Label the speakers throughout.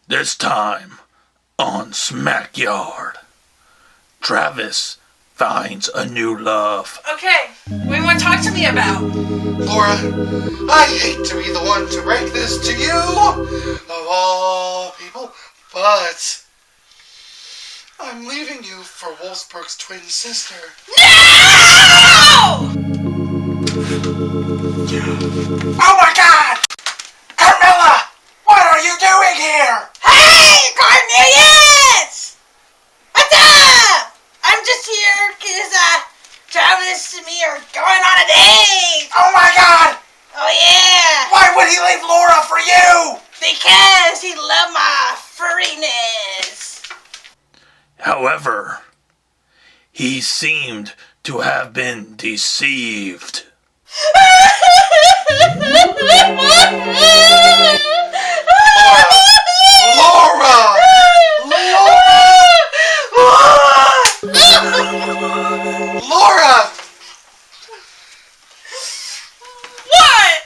Speaker 1: This time on Smackyard, Travis finds a new love.
Speaker 2: Okay, what do you want to talk to me about?
Speaker 3: Laura, I hate to be the one to break this to you, of all people, but I'm leaving you for Wolfsburg's twin sister.
Speaker 2: No!
Speaker 3: Oh my God! Carmilla! What are you doing here?
Speaker 2: Hey, Cornelius! What's up? I'm just here because Travis and me are going on a date.
Speaker 3: Oh my God!
Speaker 2: Oh yeah!
Speaker 3: Why would he leave Laura for you?
Speaker 2: Because he loved my furriness.
Speaker 1: However, he seemed to have been deceived.
Speaker 3: Laura! Laura!
Speaker 2: What?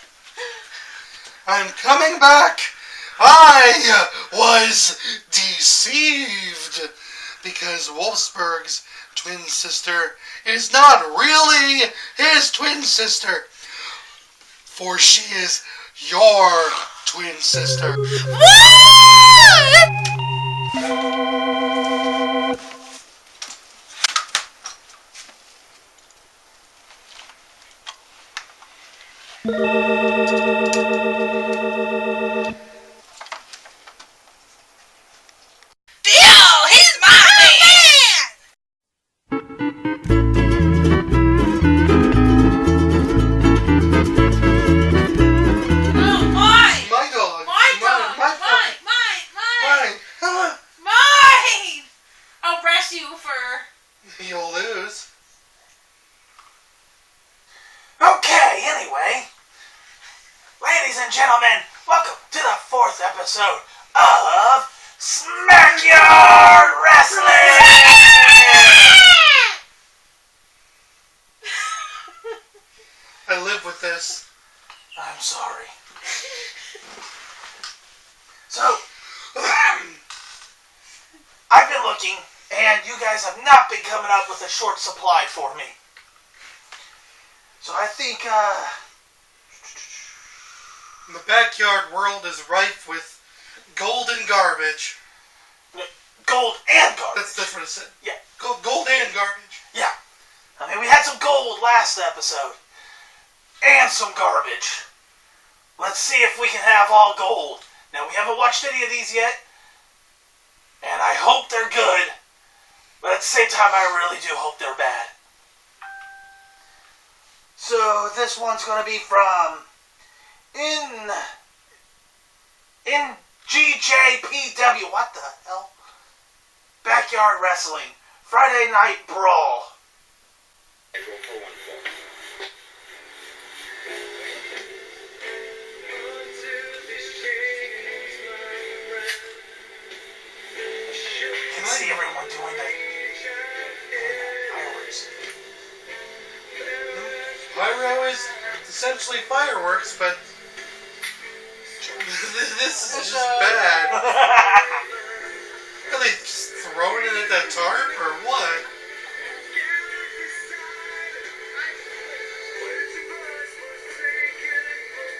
Speaker 3: I'm coming back. I was deceived because Wolfsburg's twin sister is not really his twin sister, for she is your twin sister.
Speaker 2: What?
Speaker 3: You'll lose. Okay, anyway. Ladies and gentlemen, welcome to the 4th episode of Smackyard Wrestling! I live with this. I'm sorry. So, I've been looking, and you guys have not been coming up with a short supply for me. So I think, the backyard world is rife with gold and garbage. Gold and garbage? That's what it said. Yeah. Gold and garbage. Yeah. I mean, we had some gold last episode. And some garbage. Let's see if we can have all gold. Now, we haven't watched any of these yet. And I hope they're good. But at the same time, I really do hope they're bad. So, this one's going to be from NGJPW. What the hell? Backyard Wrestling. Friday Night Brawl. You can see everyone doing the fireworks. Pyro is essentially fireworks, but this is just bad. Are they just throwing it at that tarp, or what?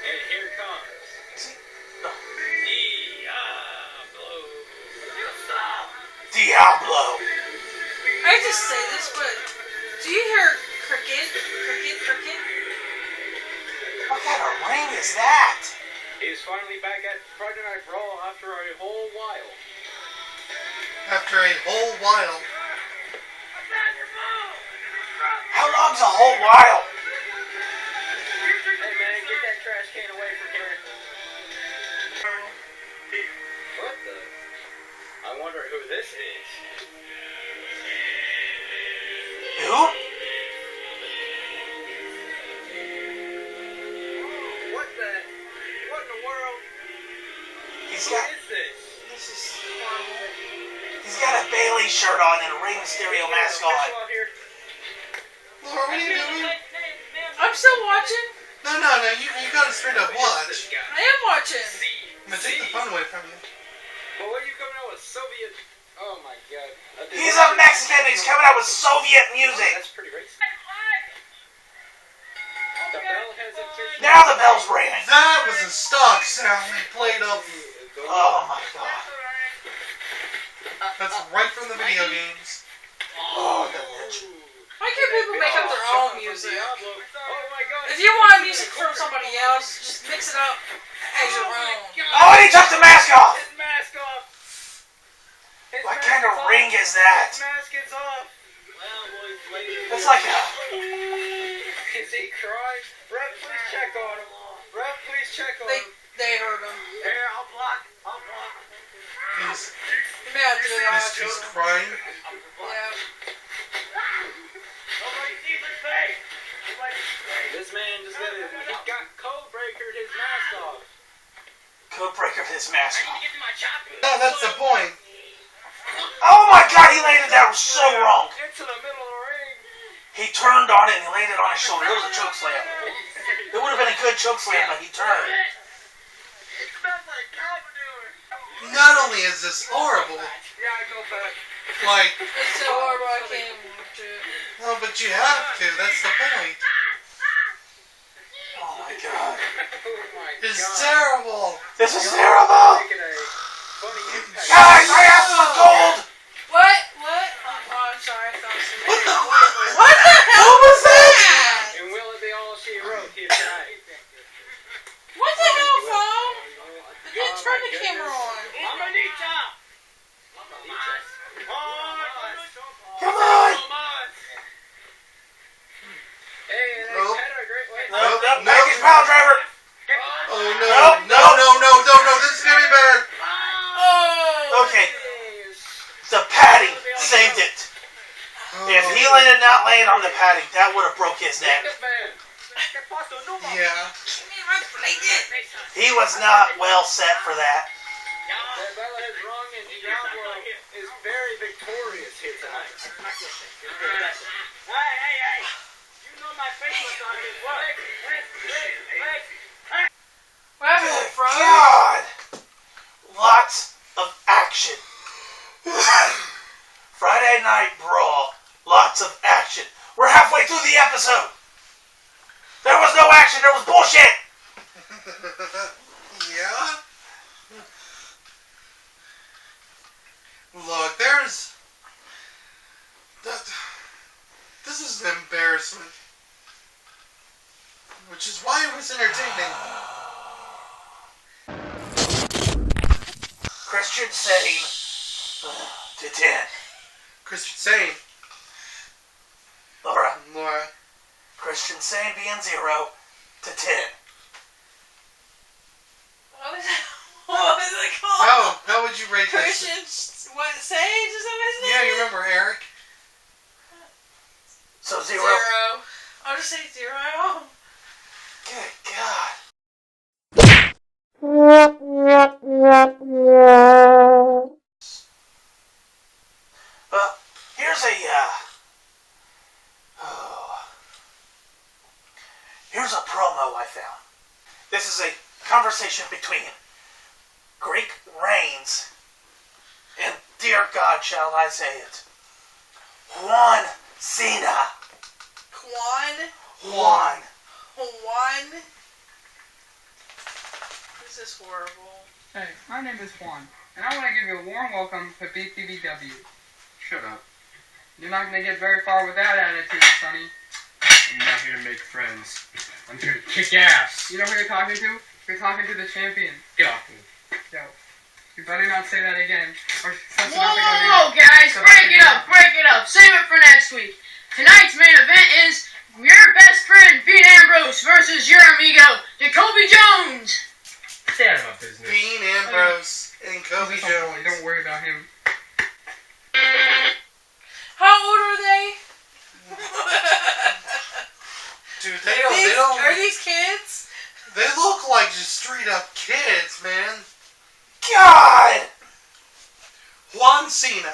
Speaker 4: And here comes
Speaker 3: Diablo.
Speaker 2: I hate to say this, but do you hear cricket? Cricket?
Speaker 3: What kind of ring is that?
Speaker 4: He's finally back at Friday Night Brawl after a whole while.
Speaker 3: After a whole while. How long's a whole while?
Speaker 4: Hey man, get that trash can away from here. What the? I wonder who this is.
Speaker 3: Who?
Speaker 4: What in the world?
Speaker 3: He's
Speaker 4: Who
Speaker 3: got.
Speaker 4: is this?
Speaker 3: This is horrible. He's got a Bailey shirt on and a Rey Mysterio mask on. Laura, what are you doing?
Speaker 2: I'm still watching.
Speaker 3: No, you gotta straight up watch.
Speaker 2: I am watching.
Speaker 3: I'm gonna take the fun away from you.
Speaker 4: But what are you coming out with Soviet? Oh my god.
Speaker 2: He's a Mexican. He's coming out with Soviet music.
Speaker 4: That's pretty racist. The bell has officially...
Speaker 2: Now the bell's ringing.
Speaker 3: That was a stock sound they played up.
Speaker 2: Oh my god.
Speaker 3: That's right from the video games.
Speaker 2: Oh, the bitch.
Speaker 5: Why can't people make up their own music?
Speaker 4: Oh my god.
Speaker 5: If you want music from somebody else, just mix it up as your own.
Speaker 2: Oh, and he took the mask off.
Speaker 4: His mask off. His
Speaker 2: What
Speaker 4: mask
Speaker 2: kind of
Speaker 4: is off.
Speaker 2: ring is that?
Speaker 4: His mask is off. Well, boys, ladies.
Speaker 2: It's like a...
Speaker 4: Is he crying? Ref, please check on him. Ref, please check on him.
Speaker 5: They heard him.
Speaker 4: Here, I'll block. I'll block.
Speaker 3: He's,
Speaker 5: You may have to do that.
Speaker 3: he's crying.
Speaker 5: Yeah.
Speaker 4: Nobody sees his face. This man just got it. He got code breakered his mask off.
Speaker 2: Code breaker his mask off.
Speaker 3: No, that's the point.
Speaker 2: Oh my god, he laid it down so wrong.
Speaker 4: Into the middle of the ring.
Speaker 2: He turned on it and he laid it on his shoulder. It was a choke slam. It would have been a good choke slam, but he turned.
Speaker 4: It smells like cow manure.
Speaker 3: Not only is this horrible,
Speaker 4: Yeah, I know that.
Speaker 3: like,
Speaker 5: It's so horrible, I can't watch it.
Speaker 3: no, but you have to. That's the point.
Speaker 2: Oh my god.
Speaker 4: Oh my
Speaker 3: It's
Speaker 4: god.
Speaker 3: terrible.
Speaker 2: This is terrible.
Speaker 4: Taking a funny impact.
Speaker 2: Guys, I asked for gold.
Speaker 5: What? What? Oh, I'm sorry, I thought so.
Speaker 2: What the hell was that?
Speaker 4: And will it be all she wrote here tonight?
Speaker 5: What the hell, phone? You didn't turn the camera on.
Speaker 4: Amanita!
Speaker 2: Come on.
Speaker 4: Hey, that's
Speaker 3: Nope.
Speaker 4: kind of a great way.
Speaker 2: Nope, nope, package pile driver.
Speaker 3: Oh no,
Speaker 2: Nope,
Speaker 3: no, no, no, no, no, this is gonna be bad.
Speaker 5: Oh.
Speaker 2: Okay, the padding saved it. If he had not laid on the padding, that would have broke his neck.
Speaker 3: Yeah.
Speaker 2: He was not well set for that.
Speaker 4: Bella is wrong and Diablo is very victorious here tonight. Hey! You know my face was on his leg.
Speaker 5: What happened,
Speaker 2: Good
Speaker 5: bro?
Speaker 2: God! Lots of action. Friday Night Brawl. Lots of action. We're halfway through the episode. There was no action. There was bullshit.
Speaker 3: Yeah? Look, there's... This is an embarrassment. Which is why it was entertaining.
Speaker 2: Christian Sane to 10.
Speaker 3: Christian Sane.
Speaker 2: Laura.
Speaker 3: Laura.
Speaker 2: Christian Sane being 0 to 10.
Speaker 5: What is it called?
Speaker 3: How would you rate this?
Speaker 5: Christian, what, Sage? Is that what his name
Speaker 3: Yeah, you
Speaker 5: is?
Speaker 3: remember Eric?
Speaker 2: So 0.
Speaker 5: 0. I'll just say 0.
Speaker 2: Good God. Well, here's here's a promo I found. This is a conversation between Greek Reigns and, dear God, shall I say it, Juan Cena. Juan.
Speaker 5: This is horrible.
Speaker 6: Hey, my name is Juan, and I want to give you a warm welcome to BTBW.
Speaker 7: Shut up.
Speaker 6: You're not going to get very far with that attitude, Sonny.
Speaker 7: I'm not here to make friends. I'm here to kick ass.
Speaker 6: You know who you're talking to? You're talking to the champion.
Speaker 7: Get off me.
Speaker 6: Yo, you better not say that again, or something's
Speaker 8: Whoa,
Speaker 6: about to go down.
Speaker 8: whoa, guys,
Speaker 6: Something's
Speaker 8: break it
Speaker 6: about to go
Speaker 8: up, break it up. Save it for next week. Tonight's main event is your best friend, Dean Ambrose, versus your amigo, Jacoby Jones.
Speaker 7: Stay out of my business.
Speaker 3: Dean Ambrose and Kobe
Speaker 6: He's a boy,
Speaker 3: Jones.
Speaker 6: don't worry about him.
Speaker 5: How old are they?
Speaker 3: Dude, they
Speaker 5: Are these kids?
Speaker 3: they look like just straight up kids, man.
Speaker 2: God!
Speaker 3: Juan Cena.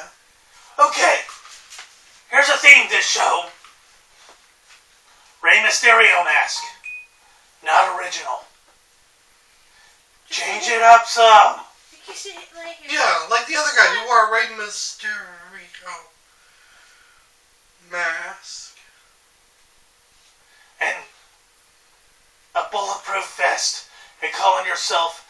Speaker 2: Okay, here's a theme this show. Rey Mysterio mask. Not original. Change it up some.
Speaker 5: You can see it like
Speaker 3: Yeah, Mysterio mask.
Speaker 2: And a bulletproof vest. And calling yourself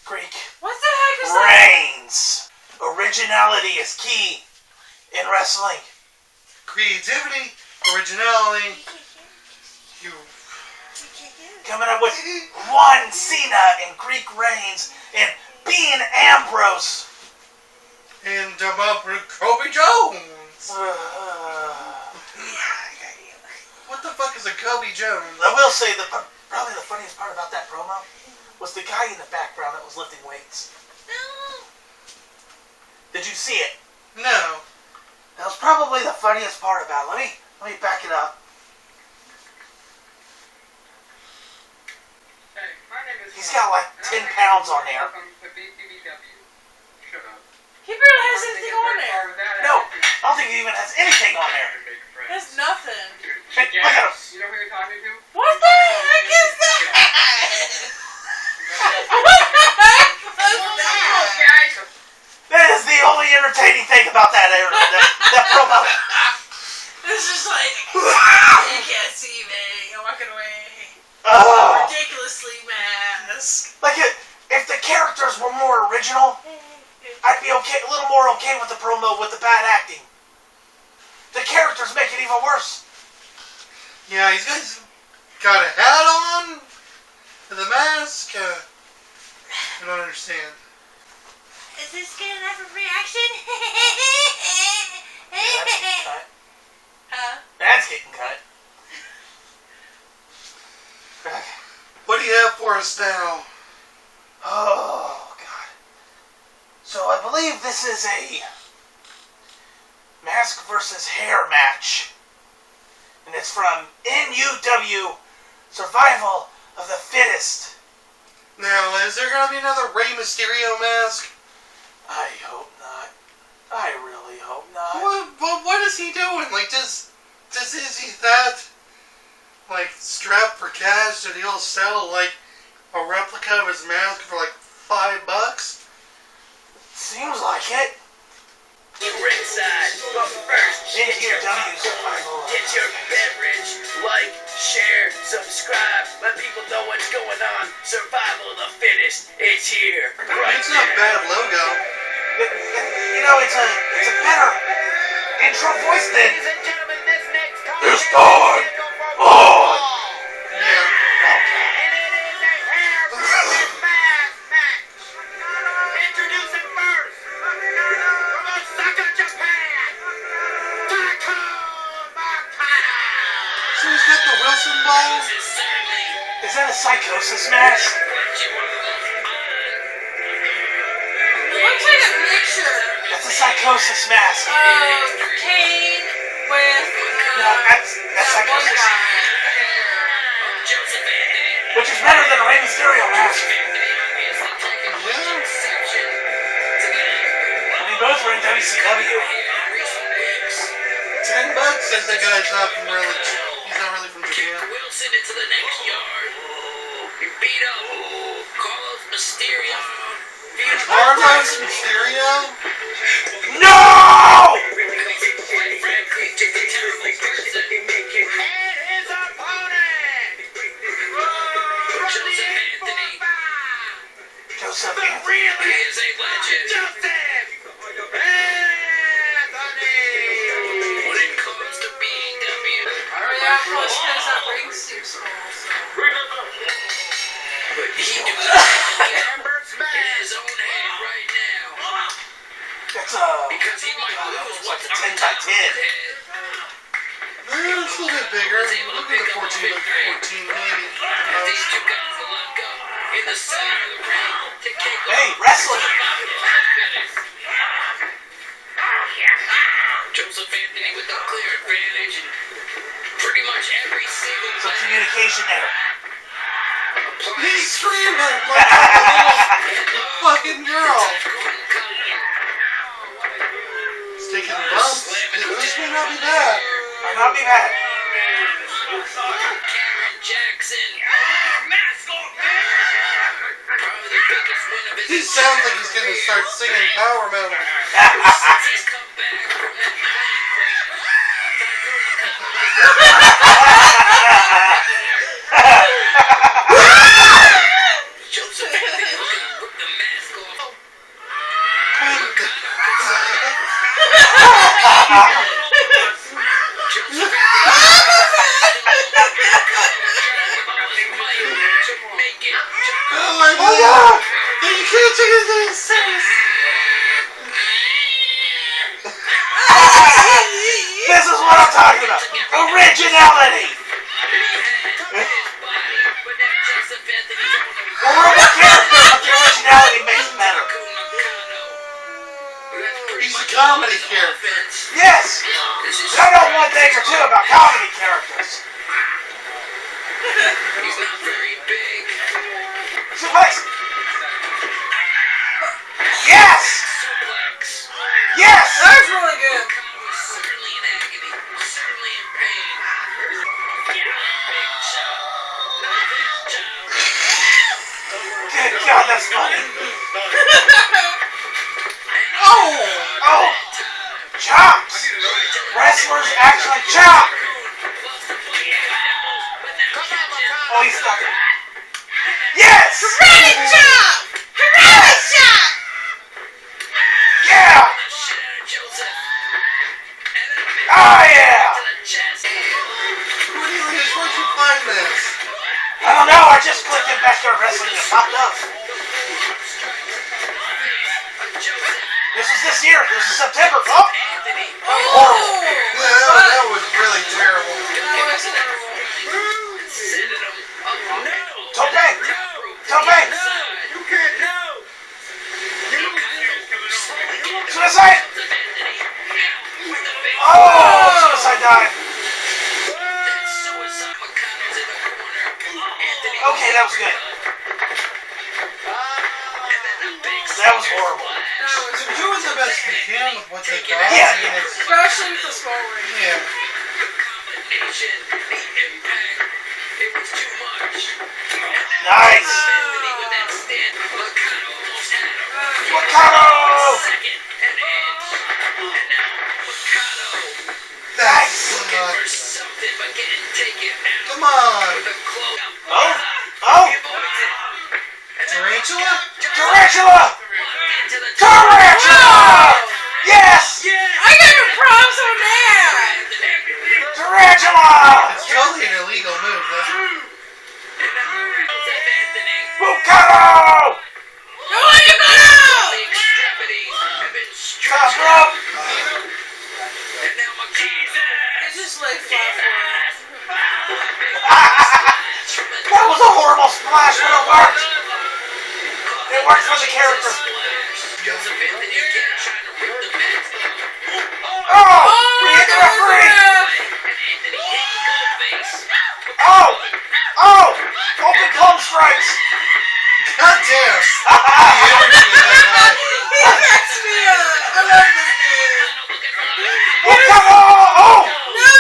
Speaker 2: Greek
Speaker 5: What the heck is that?
Speaker 2: Reigns. Originality is key in wrestling.
Speaker 3: Creativity, originality. You
Speaker 2: Coming up with one Cena and Greek Reigns and Dean Ambrose.
Speaker 3: and Kobe Jones. What the fuck is a Kobe Jones?
Speaker 2: I will say probably the funniest part about that promo was the guy in the background that was lifting weights.
Speaker 5: No.
Speaker 2: Did you see it?
Speaker 3: No.
Speaker 2: That was probably the funniest part about it. Let me back it up.
Speaker 6: Hey, my name is
Speaker 2: He's got like 10 pounds on there.
Speaker 6: Welcome to BTBW. Shut up.
Speaker 5: He barely has anything on there.
Speaker 2: No, I don't think he even has anything on there.
Speaker 5: There's nothing.
Speaker 2: Hey, look at him.
Speaker 6: You know who you're talking to?
Speaker 5: What the heck is that? What the heck was that?
Speaker 8: Guys,
Speaker 2: That is the only entertaining thing about that promo.
Speaker 5: It's just like, you can't see me. I'm walking away.
Speaker 2: Oh.
Speaker 5: Ridiculously masked.
Speaker 2: Like if the characters were more original, I'd be okay, a little more okay with the promo with the bad acting. The characters make it even worse.
Speaker 3: Yeah, he's got a hat on, and the mask. I don't understand.
Speaker 5: Is this good enough of a reaction?
Speaker 2: That's getting cut.
Speaker 5: Huh?
Speaker 2: That's getting cut.
Speaker 3: What do you have for us now?
Speaker 2: Oh, God. So I believe this is a mask versus hair match. And it's from NUW Survival of the Fittest.
Speaker 3: Now, is there gonna be another Rey Mysterio mask?
Speaker 2: I hope not. I really hope not.
Speaker 3: What is he doing? Like, is he that, like, strapped for cash that he'll sell, like, a replica of his mask for, like, $5?
Speaker 2: Seems like it.
Speaker 4: Ringside, but first, get your
Speaker 2: NUW Survival.
Speaker 4: get your beverage, like, share, subscribe, let people know what's going on. Survival of the fittest, it's here, right
Speaker 3: It's not a bad logo.
Speaker 2: You know, it's a better intro voice than
Speaker 4: Ladies and gentlemen, this next
Speaker 1: It's
Speaker 4: contest
Speaker 1: time.
Speaker 4: is for
Speaker 1: Oh.
Speaker 4: football.
Speaker 3: Yeah.
Speaker 4: And it is a hair versus mask match. Introducing first, from Osaka, Japan, Takumaka.
Speaker 3: So he's got the Wilson ball?
Speaker 2: Is that a psychosis mask?
Speaker 5: It looks like a picture
Speaker 2: That's a psychosis mask.
Speaker 5: of Kane with
Speaker 2: No, that's
Speaker 5: that one
Speaker 2: psychosis.
Speaker 5: guy.
Speaker 2: Which is better than a Rey Mysterio mask. I mean, both were in WCW.
Speaker 3: $10 says the guy's not from really. He's not really from Japan.
Speaker 4: Wilson into the next yard. He beat up Carlos Mysterio.
Speaker 3: Carlos Mysterio?
Speaker 2: No!
Speaker 4: And his opponent, Joseph Anthony.
Speaker 2: Joseph
Speaker 4: The
Speaker 2: Anthony.
Speaker 4: real is a legend. Joseph Anthony. When it comes to BW,
Speaker 5: Yeah, plus he has that ring suit skull. So.
Speaker 4: but he do in his own head right now.
Speaker 2: That's
Speaker 4: Because he might lose what's on
Speaker 2: 10 by
Speaker 4: top of
Speaker 2: 10.
Speaker 4: his head.
Speaker 3: It's a little bit bigger. Look at the 14 by 14 maybe.
Speaker 4: These two guys will lock up in the center of the ring to kick
Speaker 2: Hey,
Speaker 4: off
Speaker 2: wrestling.
Speaker 4: Joseph Anthony with the clear advantage and pretty much every single
Speaker 2: some communication there.
Speaker 3: He's screaming like a little fucking girl. He's taking bumps. This may not be bad.
Speaker 2: Might not be bad.
Speaker 4: Karen Jackson. Mask on. Probably the biggest win of
Speaker 3: He sounds like he's gonna start singing power metal. Oh my god! You can't take this serious.
Speaker 2: This is what I'm talking about. Originality. Horrible character, but the originality makes it better.
Speaker 3: He's a comedy character.
Speaker 2: Yes. And I know one thing or two about comedy characters.
Speaker 4: He's not very big.
Speaker 2: Suplex. Yes.
Speaker 4: Suplex.
Speaker 2: Yes.
Speaker 5: That's really good.
Speaker 4: Certainly in agony. Certainly in pain. Big chop.
Speaker 2: Good God, that's funny. Oh. Chops. Wrestlers actually chop. Oh, he's stuck. Yes.
Speaker 5: Karate chop! Karate chop!
Speaker 2: Yeah. Oh yeah.
Speaker 3: Where'd you find this?
Speaker 2: I don't know. I just clicked in Backyard Wrestling and it popped up. This was this year. This is September. Oh. Horrible.
Speaker 3: That was really terrible.
Speaker 2: Tope. Tope. Suicide. Oh, suicide dive. Okay, that was good. That was horrible.
Speaker 3: They're doing the best they can with what they got.
Speaker 2: Yeah.
Speaker 3: I mean, it's,
Speaker 5: Especially with the small ring.
Speaker 3: yeah.
Speaker 2: Nice. Mikado.
Speaker 3: That's nuts. Come on.
Speaker 2: Oh. Oh.
Speaker 3: Tarantula?
Speaker 2: Tarantula. Tarantula. Yes.
Speaker 5: I got no props on that!
Speaker 2: Tarantula.
Speaker 3: It's totally an illegal move, though.
Speaker 2: Mikado.
Speaker 5: Go on, you go!
Speaker 2: Top rope.
Speaker 5: It's just like flat forward.
Speaker 2: That was a horrible splash, but it worked. It worked for the character. Oh! We hit the referee! Oh! Oh! Open palm strikes!
Speaker 3: God damn.
Speaker 5: He messed me up! I love this dude!
Speaker 2: Oh, come on! Oh!
Speaker 5: No!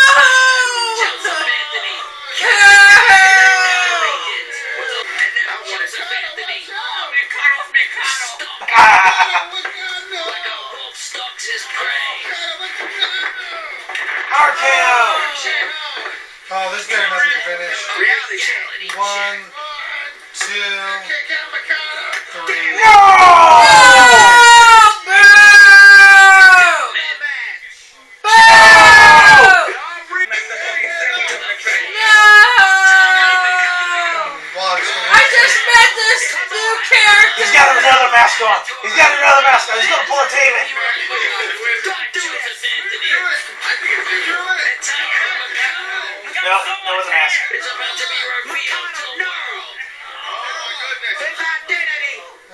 Speaker 2: RKO!
Speaker 3: Oh, this better not be the finish. 1, 2, 3.
Speaker 2: No!
Speaker 5: Boo! Boo!
Speaker 3: Watch the
Speaker 5: I just met this new character!
Speaker 2: He's got another mask on. He's got another mask on. He's gonna pull a Taven. No, that was a mask.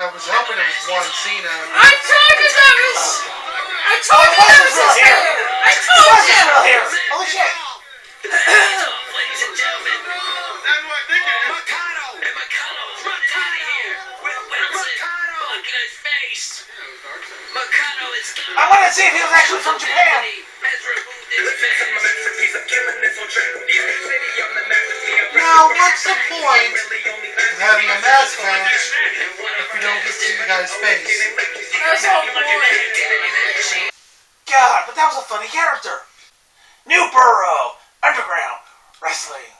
Speaker 3: I was hoping it was one Cena.
Speaker 5: I told you that was... I told you that was his hair! I told
Speaker 2: What's his
Speaker 5: you!
Speaker 2: real hair? Holy shit.
Speaker 4: Ladies and gentlemen, Mikado and Mikado's run out of here with Wilson blocking his face. Mikado is
Speaker 2: I wanted to see if he was actually from Japan.
Speaker 4: has removed his face.
Speaker 3: Now, what's the point having a mask match if you don't get to see the guy's face.
Speaker 5: That's so boring.
Speaker 2: God, but that was a funny character. New Borough, Underground Wrestling.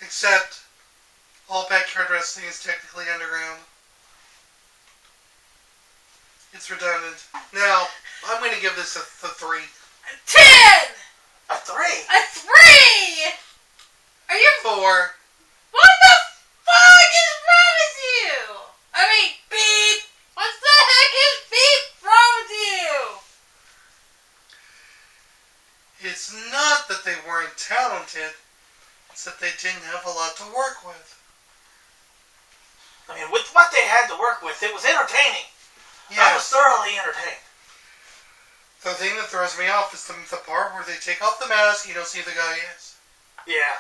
Speaker 3: Except, all backyard wrestling is technically underground. It's redundant. Now, I'm going to give this a 3.
Speaker 5: 10!
Speaker 2: A 3?
Speaker 5: A 3! Are you...
Speaker 3: 4.
Speaker 5: What the fuck is wrong with you? I mean, beep! What the heck is beep wrong with you?
Speaker 3: It's not that they weren't talented, it's that they didn't have a lot to work with.
Speaker 2: I mean, with what they had to work with, it was entertaining. I was
Speaker 3: Yes.
Speaker 2: thoroughly entertained.
Speaker 3: The thing that throws me off is the part where they take off the mask, you don't see who the guy is.
Speaker 2: Yeah.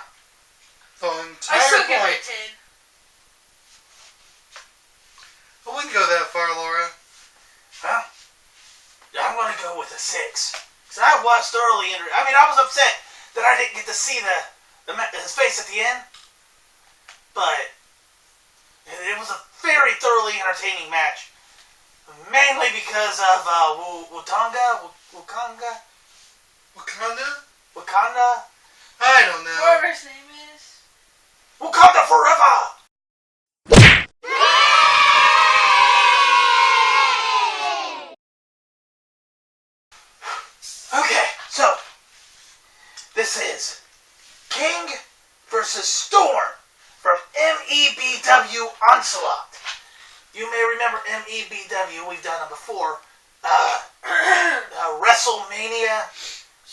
Speaker 3: The
Speaker 5: I
Speaker 3: entire
Speaker 5: still give
Speaker 3: point.
Speaker 5: it a 10.
Speaker 3: I wouldn't go that far, Laura.
Speaker 2: Well, I'm going to go with a 6. Because I was thoroughly entertained. I mean, I was upset that I didn't get to see his face at the end. But it was a very thoroughly entertaining match. Mainly because of Wakanda?
Speaker 3: I don't know.
Speaker 5: Whatever his name is.
Speaker 2: Wakanda forever! Okay, so this is King versus Storm from MEBW Onslaught. You may remember MEBW, we've done them before. WrestleMania,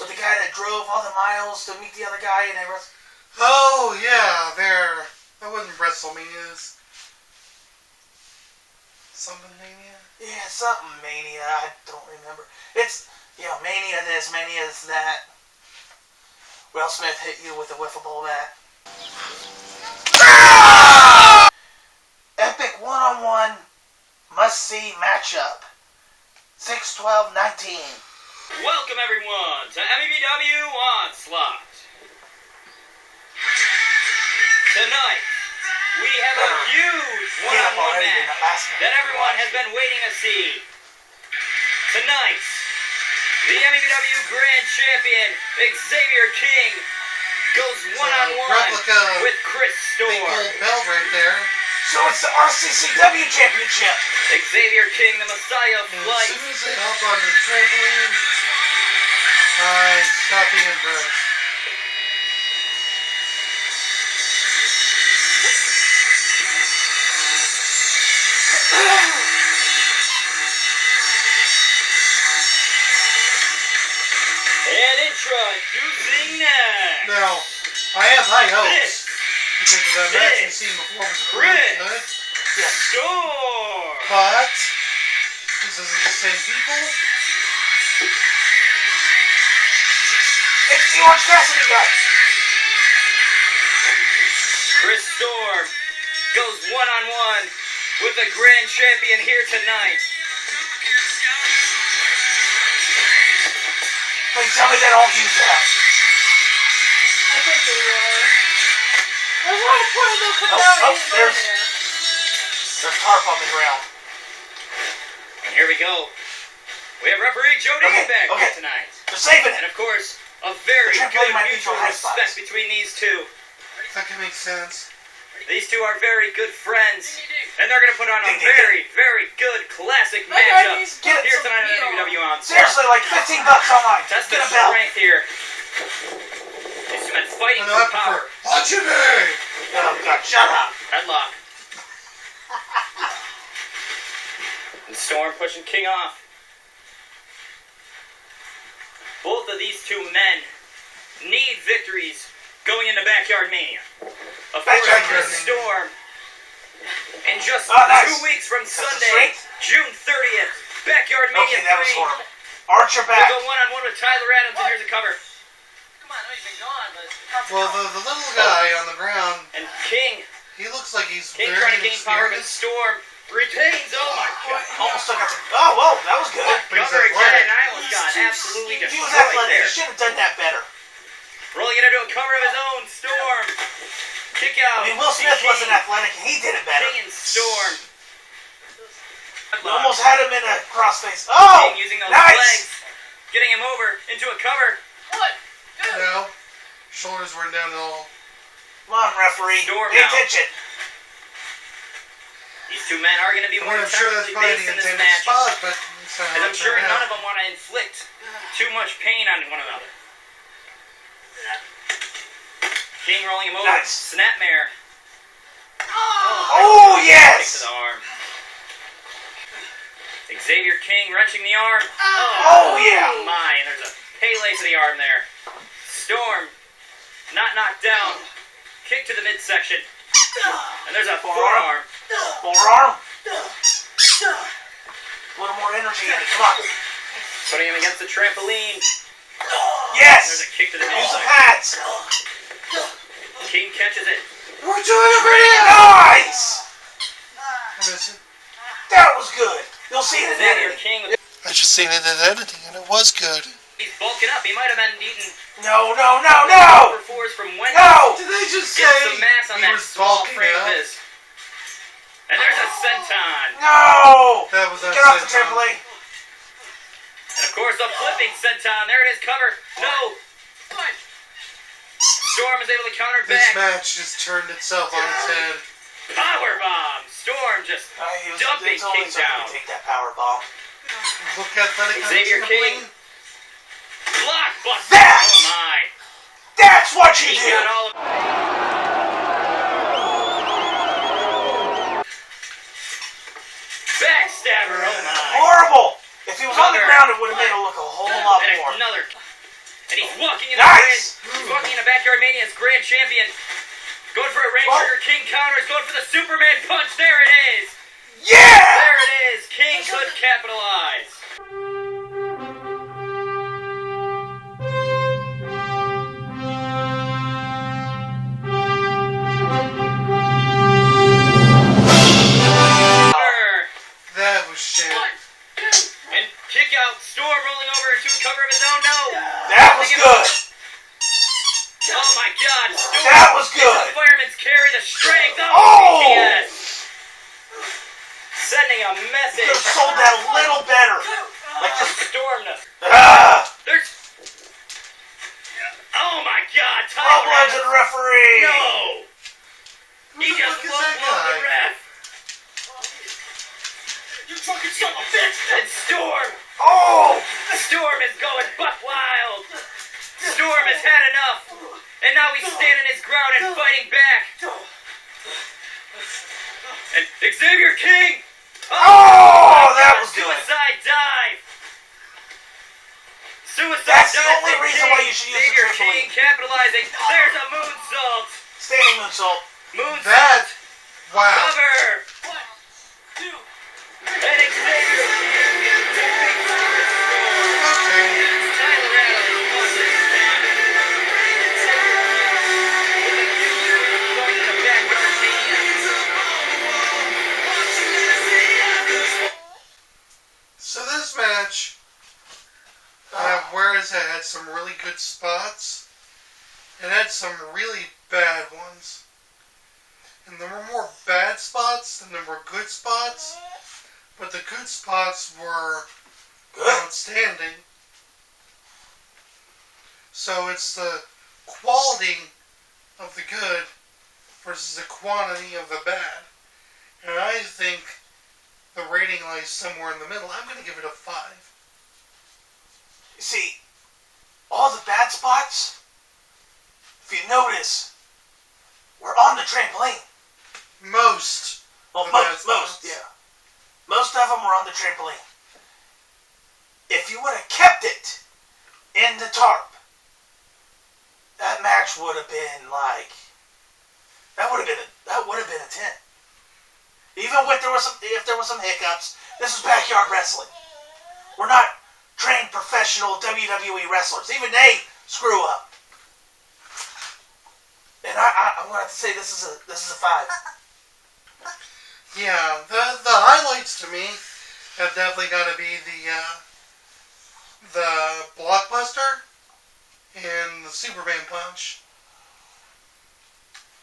Speaker 2: with the guy that drove all the miles to meet the other guy and they wrestled.
Speaker 3: Oh, yeah, that wasn't WrestleMania. Something Mania?
Speaker 2: Yeah, something Mania, I don't remember. It's, Mania this, Mania that. Will Smith hit you with a wiffle ball bat. Epic one-on-one must-see matchup. 6-12-19.
Speaker 4: Welcome everyone to MEBW Onslaught. Tonight, we have a huge one-on-one match that everyone has been waiting to see. Tonight, the MEBW Grand Champion, Xavier King, goes one-on-one
Speaker 3: replica
Speaker 4: with Chris
Speaker 3: Big
Speaker 4: Storm.
Speaker 3: gold belt right there.
Speaker 2: So it's the RCCW Championship.
Speaker 4: Xavier King, the Messiah of
Speaker 3: And as
Speaker 4: Flight.
Speaker 3: soon as they hop on the trampoline, I stop being impressed.
Speaker 4: And introducing now.
Speaker 3: Now, I have high hopes.
Speaker 4: This
Speaker 3: Because of that match we've seen before was really good.
Speaker 4: Storm.
Speaker 3: But, this isn't the same people.
Speaker 2: It's the Orange Cassidy guy.
Speaker 4: Chris Storm goes one-on-one with the Grand Champion here tonight.
Speaker 2: Please tell me they don't use that.
Speaker 5: I think they will. There's one point they'll come down and hit
Speaker 2: there's-
Speaker 5: there.
Speaker 2: There's tarp on the ground.
Speaker 4: And here we go. We have referee Joe Dean back here tonight.
Speaker 2: They're saving
Speaker 4: And
Speaker 2: it.
Speaker 4: of course, a very
Speaker 2: The
Speaker 4: good
Speaker 2: champion might be
Speaker 4: mutual
Speaker 2: for high spots.
Speaker 4: respect between these two.
Speaker 3: That can make sense.
Speaker 4: These two are very good friends. And they're going to put on a
Speaker 2: Ding, ding,
Speaker 4: very, very good classic
Speaker 5: That guy
Speaker 4: matchup
Speaker 5: needs to
Speaker 2: Get
Speaker 5: get
Speaker 4: here
Speaker 5: some
Speaker 4: tonight on
Speaker 5: heat on.
Speaker 4: MEBW Onslaught.
Speaker 2: Seriously, like $15 online.
Speaker 4: Test
Speaker 2: Get
Speaker 4: the
Speaker 2: a belt.
Speaker 4: strength here. These two men fighting
Speaker 3: And I
Speaker 4: for power.
Speaker 3: prefer punching me!
Speaker 2: Oh, God, shut up.
Speaker 4: Headlock. And Storm pushing King off. Both of these two men need victories going into Backyard Mania. Of course,
Speaker 2: Backyard
Speaker 4: Chris
Speaker 3: Mania.
Speaker 4: Storm. In just
Speaker 2: nice.
Speaker 4: 2 weeks from
Speaker 2: the
Speaker 4: Sunday,
Speaker 2: strength?
Speaker 4: June 30th, Backyard Mania
Speaker 2: Okay, that was
Speaker 4: 3.
Speaker 2: horrible. Arch your
Speaker 4: We'll
Speaker 2: back.
Speaker 4: go one-on-one with Tyler Adams, and here's a cover.
Speaker 5: Come on, I know you've been gone, but...
Speaker 3: Well, the little guy on the ground,
Speaker 4: And King
Speaker 3: he looks like he's
Speaker 4: trying
Speaker 3: very
Speaker 4: to gain power, but
Speaker 3: inexperienced.
Speaker 4: Storm retains. Oh my God.
Speaker 2: Almost took out the... Oh, whoa, that was good.
Speaker 3: But he's
Speaker 4: Cover again,
Speaker 3: athletic.
Speaker 4: and I almost got absolutely
Speaker 2: He was
Speaker 4: destroyed
Speaker 2: athletic.
Speaker 4: there.
Speaker 2: He should have done that better.
Speaker 4: Rolling into a cover of his own, Storm. Kick out.
Speaker 2: I mean, Will Smith wasn't athletic, and he did it better.
Speaker 4: King and Storm.
Speaker 2: You almost had him in a crossface. Oh,
Speaker 4: King using those
Speaker 2: nice.
Speaker 4: legs, getting him over into a cover.
Speaker 8: What?
Speaker 3: No. Shoulders weren't down at all.
Speaker 2: Come on, referee.
Speaker 4: Storm
Speaker 2: Pay
Speaker 4: now.
Speaker 2: attention.
Speaker 4: These two men are going to be more
Speaker 3: I'm sure that's
Speaker 4: intellectually
Speaker 3: probably
Speaker 4: based
Speaker 3: the
Speaker 4: in this
Speaker 3: intended
Speaker 4: match.
Speaker 3: spot, but it's not
Speaker 4: And
Speaker 3: how
Speaker 4: I'm
Speaker 3: it
Speaker 4: sure
Speaker 3: turned
Speaker 4: none
Speaker 3: out.
Speaker 4: of them want to inflict too much pain on one another. King rolling him over.
Speaker 2: Nice.
Speaker 4: Snapmare.
Speaker 2: Oh,
Speaker 4: Kick to
Speaker 2: yes.
Speaker 4: the arm. Xavier King wrenching the arm.
Speaker 2: Oh, yeah.
Speaker 4: Oh my, and there's a Pele to the arm there. Storm, not knocked down. Kick to the midsection. And there's a forearm.
Speaker 2: Forearm. A little more energy in it. Come on.
Speaker 4: Putting him against the trampoline.
Speaker 2: Yes.
Speaker 4: There's a kick to the
Speaker 2: Use the
Speaker 4: midsection.
Speaker 2: pads.
Speaker 4: King catches it.
Speaker 3: We're doing it for you!
Speaker 2: Nice.
Speaker 3: What is it?
Speaker 2: That was good. You'll see it in
Speaker 4: Xavier
Speaker 2: editing.
Speaker 4: King,
Speaker 3: I just seen it in editing, and it was good.
Speaker 4: he's bulking up. He might have been eating
Speaker 2: No.
Speaker 4: number fours from Wendy's.
Speaker 2: No.
Speaker 3: Did they just
Speaker 4: Get some mass on
Speaker 3: he
Speaker 4: that
Speaker 3: was
Speaker 4: small
Speaker 3: bulking
Speaker 4: frame of
Speaker 3: up?
Speaker 4: his. And there's a senton.
Speaker 2: No.
Speaker 3: That was
Speaker 2: Get off the
Speaker 3: senton.
Speaker 2: trampoline.
Speaker 4: And of course, a flipping senton. There it is, cover. No. Storm is able to counter
Speaker 3: This
Speaker 4: back.
Speaker 3: match just turned itself on its head.
Speaker 4: Power bomb. Storm just dumping King down.
Speaker 2: Take that power bomb.
Speaker 3: Look athletic on
Speaker 4: Xavier
Speaker 3: the
Speaker 4: King.
Speaker 3: trampoline.
Speaker 4: Blockbuster.
Speaker 2: That-
Speaker 4: Oh my.
Speaker 2: That's what you
Speaker 4: He
Speaker 2: do.
Speaker 4: got all of Backstabber. Oh my.
Speaker 2: Horrible. If he was on the
Speaker 4: Cover.
Speaker 2: ground, it would have made it look a whole lot
Speaker 4: And
Speaker 2: more.
Speaker 4: another. And he's walking in
Speaker 2: Nice.
Speaker 4: He's walking into Backyard Mania's grand champion. Going for a Rain
Speaker 2: Oh.
Speaker 4: Sugar King counters. Going for the Superman punch. There it is.
Speaker 2: Yeah.
Speaker 4: There it is. King could capitalize.
Speaker 3: That was shit.
Speaker 4: And kick out. Storm rolling over into a cover of his own. No.
Speaker 2: That was good.
Speaker 4: Oh my God. Storm.
Speaker 2: That was
Speaker 4: The
Speaker 2: good.
Speaker 4: fireman's carry the strength.
Speaker 2: Oh.
Speaker 4: Yes. Sending a
Speaker 2: Could
Speaker 4: message.
Speaker 2: have sold that a little better. Like just.
Speaker 4: Storm to
Speaker 2: Ah.
Speaker 4: There's. Oh my God!
Speaker 2: Throw
Speaker 4: Tyler
Speaker 2: blood to the referee.
Speaker 4: No! He
Speaker 3: Who the
Speaker 4: just
Speaker 3: fuck is
Speaker 4: won't
Speaker 3: that
Speaker 4: blow the
Speaker 3: guy?
Speaker 4: ref. You fucking son of a bitch! And Storm.
Speaker 2: Oh.
Speaker 4: Storm is going buck wild. Storm has had enough, and now he's standing his ground and fighting back. And Xavier King.
Speaker 2: Oh, that was good.
Speaker 4: Suicide dive. Suicide
Speaker 2: That's the
Speaker 4: dive
Speaker 2: only
Speaker 4: from
Speaker 2: reason
Speaker 4: King.
Speaker 2: why you should use the
Speaker 4: Xavier
Speaker 2: trampoline.
Speaker 4: King capitalizing. There's a moonsault.
Speaker 2: Standing moonsault.
Speaker 4: Moonsault.
Speaker 3: That. Wow.
Speaker 4: Cover. And Xavier King gets the big score.
Speaker 3: Okay.
Speaker 4: Tyler Adams won this match. With a huge fight in the Backyard Mania.
Speaker 3: So this match, whereas it had some really good spots, it had some really bad ones. And there were more bad spots than there were good spots, but the good spots were
Speaker 2: Good.
Speaker 3: outstanding. So it's the quality of the good versus the quantity of the bad. And I think the rating lies somewhere in the middle. I'm going to give it a 5.
Speaker 2: You see, all the bad spots, if you notice, were on the trampoline.
Speaker 3: Most.
Speaker 2: Well,
Speaker 3: The bad
Speaker 2: most,
Speaker 3: spots.
Speaker 2: yeah. Most of them were on the trampoline. If you would have kept it in the tarp, that match would have been like, that would have been a 10. Even if there was some hiccups, this is backyard wrestling. We're not trained professional WWE wrestlers. Even they screw up. And I'm going to have to say this is a 5.
Speaker 3: Yeah, the highlights to me have definitely got to be the blockbuster and the Superman punch.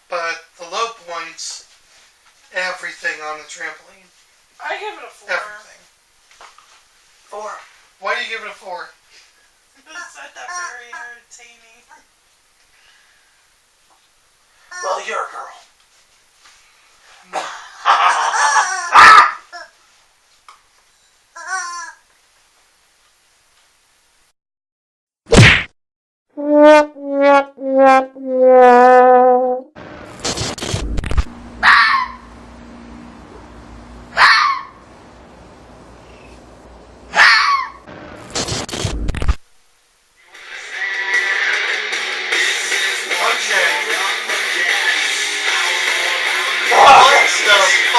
Speaker 3: But the low points, everything on the trampoline.
Speaker 5: I give it a 4.
Speaker 3: Everything.
Speaker 2: 4.
Speaker 3: Why do you give it a 4?
Speaker 5: It's not that very entertaining.
Speaker 2: Well, you're a girl.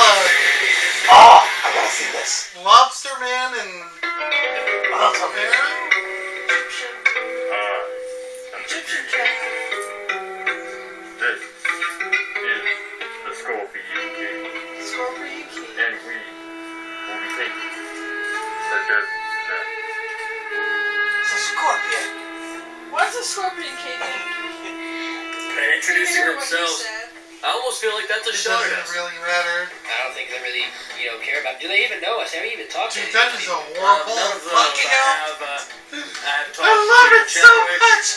Speaker 2: Oh, I gotta see this.
Speaker 3: Lobster Man and
Speaker 2: Lobster
Speaker 3: Bear?
Speaker 5: Egyptian cat.
Speaker 9: This is the Scorpion King,
Speaker 5: Scorpion King.
Speaker 9: and we will be taking the desert step.
Speaker 2: It's a scorpion.
Speaker 5: What's a Scorpion King?
Speaker 4: And introducing
Speaker 5: Hear what he
Speaker 4: themselves.
Speaker 5: said.
Speaker 4: I almost feel like that's a
Speaker 3: It
Speaker 4: shot at
Speaker 3: doesn't
Speaker 4: us.
Speaker 3: really matter.
Speaker 4: I don't think they really, care about. Do they even know us? Have we even talked to
Speaker 3: Dude, that is a
Speaker 4: anybody?
Speaker 3: horrible
Speaker 4: None of those.
Speaker 3: fucking
Speaker 4: I
Speaker 3: out.
Speaker 4: have talked
Speaker 3: I love
Speaker 4: to
Speaker 3: it so
Speaker 4: Chadwick,
Speaker 3: much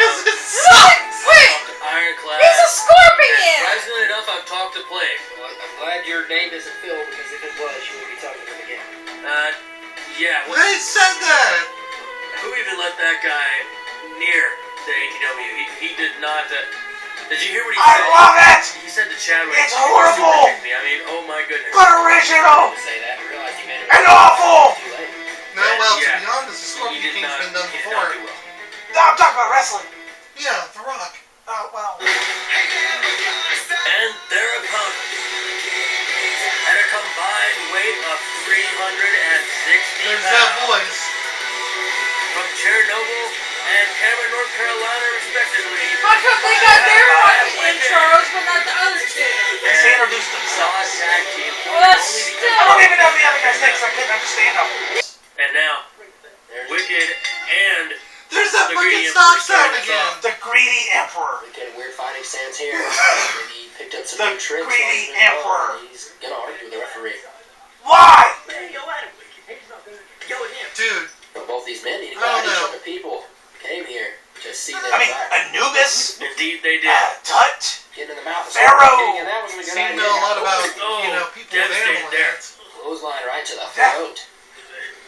Speaker 3: because it sucks.
Speaker 5: Wait!
Speaker 4: talked to Ironclad.
Speaker 5: He's a Scorpion!
Speaker 4: Surprisingly enough, I've talked to Plague. Well, I'm glad your name isn't Phil because if it was, you wouldn't be talking to him again. Yeah.
Speaker 3: They said that.
Speaker 4: Who even let that guy near the AEW? He did not. Did you hear what he
Speaker 2: I
Speaker 4: said?
Speaker 2: love it!
Speaker 4: He said to Chadwick.
Speaker 2: It's horrible!
Speaker 4: Me. I mean, oh my goodness.
Speaker 2: But original!
Speaker 4: Say that and realize he made it
Speaker 2: And awful!
Speaker 4: too late.
Speaker 3: No, well,
Speaker 4: Yeah.
Speaker 3: to be honest, the
Speaker 4: He
Speaker 3: Scorpion
Speaker 4: did
Speaker 3: King's
Speaker 4: not.
Speaker 3: been done
Speaker 4: He did
Speaker 3: before.
Speaker 4: not do well.
Speaker 2: No, I'm talking about wrestling.
Speaker 3: Yeah, The Rock.
Speaker 2: Oh, well.
Speaker 4: And their opponent at a combined weight of 360
Speaker 3: There's that
Speaker 4: pounds
Speaker 3: voice.
Speaker 4: from Chernobyl and Cameron, North Carolina, respectively.
Speaker 5: How come they got their fucking intros, but not the other two?
Speaker 2: They introduced themselves.
Speaker 4: Tag team.
Speaker 5: Well, that's
Speaker 2: I don't even know the other guy's name, so I couldn't understand them.
Speaker 4: And now, Wicked and
Speaker 3: There's that
Speaker 4: The
Speaker 3: fucking
Speaker 4: Greedy
Speaker 3: stop
Speaker 4: Emperor
Speaker 3: sound
Speaker 4: started
Speaker 3: again.
Speaker 2: The Greedy Emperor.
Speaker 10: Getting weird fighting stance here. Maybe he picked up some
Speaker 2: The
Speaker 10: new tricks.
Speaker 2: Greedy
Speaker 10: while he's been involved,
Speaker 2: Emperor.
Speaker 10: and he's gonna argue with the referee.
Speaker 2: Why?
Speaker 3: Dude,
Speaker 10: But both these men need to
Speaker 3: I
Speaker 10: go
Speaker 3: don't
Speaker 10: at each
Speaker 3: know.
Speaker 10: other. People came here to see them
Speaker 2: I mean,
Speaker 10: fight.
Speaker 2: Anubis,
Speaker 4: indeed they did.
Speaker 2: Tut,
Speaker 10: Getting in the mouth of
Speaker 2: Pharaoh.
Speaker 10: Scorpion King, and that wasn't a good
Speaker 3: seem to
Speaker 10: idea.
Speaker 3: know a lot about,
Speaker 4: Oh,
Speaker 3: people with
Speaker 4: devastated
Speaker 3: animal
Speaker 4: there.
Speaker 3: heads.
Speaker 10: Clothesline right to the
Speaker 2: That-
Speaker 10: throat.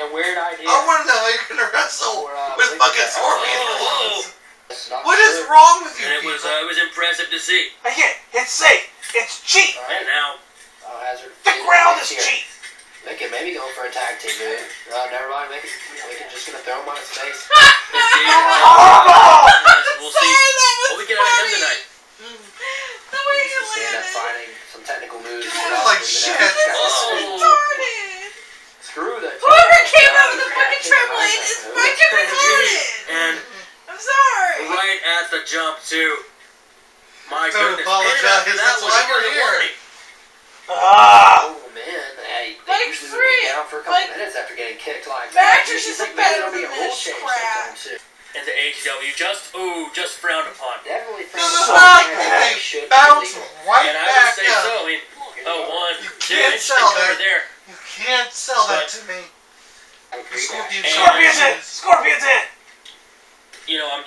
Speaker 10: A weird idea.
Speaker 3: I want to know how you're going to wrestle with fucking Scorpion
Speaker 4: Oh,
Speaker 3: clothes.
Speaker 10: It's not
Speaker 3: What is
Speaker 10: true.
Speaker 3: wrong with you
Speaker 4: and it
Speaker 3: people?
Speaker 4: was impressive to see.
Speaker 2: Again, it's safe. It's cheap.
Speaker 4: And now,
Speaker 10: Rad Hazard.
Speaker 2: The
Speaker 10: getting
Speaker 2: ground
Speaker 10: hits
Speaker 2: is
Speaker 10: here.
Speaker 2: cheap.
Speaker 10: They can maybe go for a tag team move. Never mind. They can just gonna throw him on his face.
Speaker 4: indeed,
Speaker 2: Horrible!
Speaker 4: we'll see what we get out of him tonight.
Speaker 5: The way he
Speaker 10: Stand up
Speaker 5: landed.
Speaker 10: fighting some technical moves.
Speaker 3: Like shit.
Speaker 5: Retarded.
Speaker 10: Screw that.
Speaker 5: Whoever came up with the fucking trampoline is fucking retarded.
Speaker 4: And
Speaker 5: I'm sorry.
Speaker 4: right at the jump too. My
Speaker 3: Don't
Speaker 4: goodness.
Speaker 3: apologize,
Speaker 4: And after
Speaker 3: that's
Speaker 4: one,
Speaker 3: why
Speaker 4: he
Speaker 3: we're
Speaker 4: wasn't
Speaker 3: here.
Speaker 4: warning.
Speaker 10: Oh man, they
Speaker 5: Like
Speaker 10: usually would
Speaker 5: free-
Speaker 10: be down for a couple
Speaker 5: like-
Speaker 10: minutes after getting kicked like
Speaker 5: Mattress
Speaker 10: You
Speaker 5: is
Speaker 10: think
Speaker 5: better
Speaker 10: maybe there'll be
Speaker 5: than
Speaker 10: a rule
Speaker 5: this
Speaker 10: change
Speaker 5: crap.
Speaker 10: sometime soon.
Speaker 4: And the AEW just frowned upon.
Speaker 10: Definitely
Speaker 3: The
Speaker 10: from
Speaker 3: fact
Speaker 10: somewhere
Speaker 3: that
Speaker 10: they
Speaker 3: they
Speaker 10: should
Speaker 3: bounce
Speaker 10: be legal.
Speaker 3: right
Speaker 4: And I
Speaker 3: back
Speaker 4: would say
Speaker 3: up.
Speaker 4: so. I mean, one,
Speaker 3: You
Speaker 4: 2
Speaker 3: can't
Speaker 4: inch
Speaker 3: sell
Speaker 4: over
Speaker 3: that.
Speaker 4: there.
Speaker 3: You can't sell that to me. Scorpion
Speaker 4: And-
Speaker 2: Scorpion's in. Scorpion's in.
Speaker 4: You know, I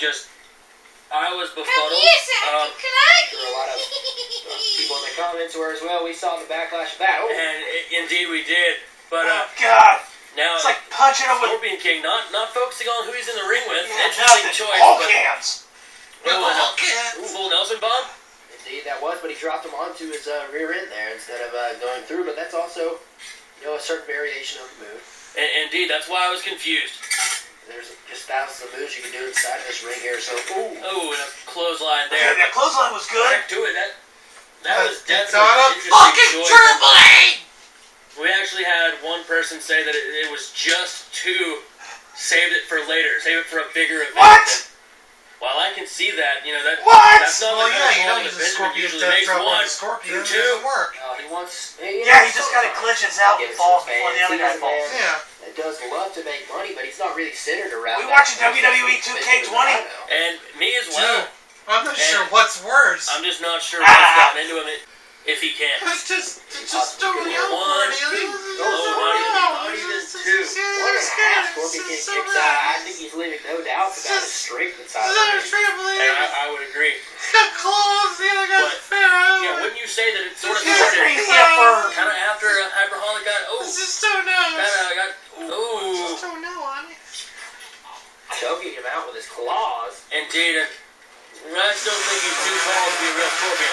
Speaker 4: was
Speaker 5: Come
Speaker 4: befuddled.
Speaker 5: here, Saki. Can I?
Speaker 10: Sure, a lot of people in the comments were as well. We saw the backlash of that. Oh,
Speaker 4: And indeed we did. But
Speaker 2: Oh, God.
Speaker 4: now
Speaker 2: It's like punching him with
Speaker 4: Scorpion King not focusing on who he's in the ring with.
Speaker 2: yeah,
Speaker 4: Interesting
Speaker 2: nothing.
Speaker 4: choice.
Speaker 2: Hulk
Speaker 4: but
Speaker 2: hands.
Speaker 4: full Nelson bomb.
Speaker 10: indeed, that was, but he dropped him onto his rear end there instead of going through. But that's also, a certain variation of the move.
Speaker 4: And indeed, that's why I was confused.
Speaker 10: There's just thousands of moves you can do inside of this ring here. So, ooh,
Speaker 4: Oh, and a clothesline
Speaker 2: Okay,
Speaker 4: there.
Speaker 2: that clothesline was good.
Speaker 4: Back to it. That was
Speaker 3: It's
Speaker 4: definitely
Speaker 3: not a
Speaker 4: an interesting
Speaker 3: fucking
Speaker 4: choice.
Speaker 3: trampoline!
Speaker 4: We actually had one person say that it was just to save it for later, save it for a bigger event.
Speaker 2: What?
Speaker 4: And while I can see that,
Speaker 2: What?
Speaker 4: that's not
Speaker 3: Well,
Speaker 4: the
Speaker 3: yeah,
Speaker 4: kind
Speaker 3: you
Speaker 4: of
Speaker 3: don't use a
Speaker 4: event that
Speaker 3: Scorpion
Speaker 4: usually
Speaker 3: death
Speaker 4: makes
Speaker 3: drop on
Speaker 4: one,
Speaker 3: a Scorpion. It
Speaker 4: two.
Speaker 3: doesn't work.
Speaker 10: he wants.
Speaker 2: Yeah, he just kind of glitches out and falls before the other guy falls.
Speaker 3: Yeah.
Speaker 10: It does love to make money, but he's not really centered around.
Speaker 2: We
Speaker 10: that.
Speaker 2: watching WWE 2K20.
Speaker 4: And me as well.
Speaker 3: I'm not sure what's worse.
Speaker 4: I'm just not sure what's gotten into him if he can.
Speaker 3: It's just don't know.
Speaker 4: One, not even two.
Speaker 10: One and a half Scorpion King kicks out. I think he's leaving no doubts about his strength inside of him.
Speaker 4: And I would agree.
Speaker 3: He's got claws, the other guy's Pharaoh.
Speaker 4: Yeah, wouldn't you say that it sort of
Speaker 2: He's
Speaker 4: started
Speaker 2: crazy for...
Speaker 4: kind of after Hyperholic got... Oh,
Speaker 3: I just don't know.
Speaker 4: got...
Speaker 3: I
Speaker 4: Ooh.
Speaker 3: just don't know, honey.
Speaker 10: Choking him out with his claws.
Speaker 4: Indeed. I still think he's too tall to be a real Scorpion.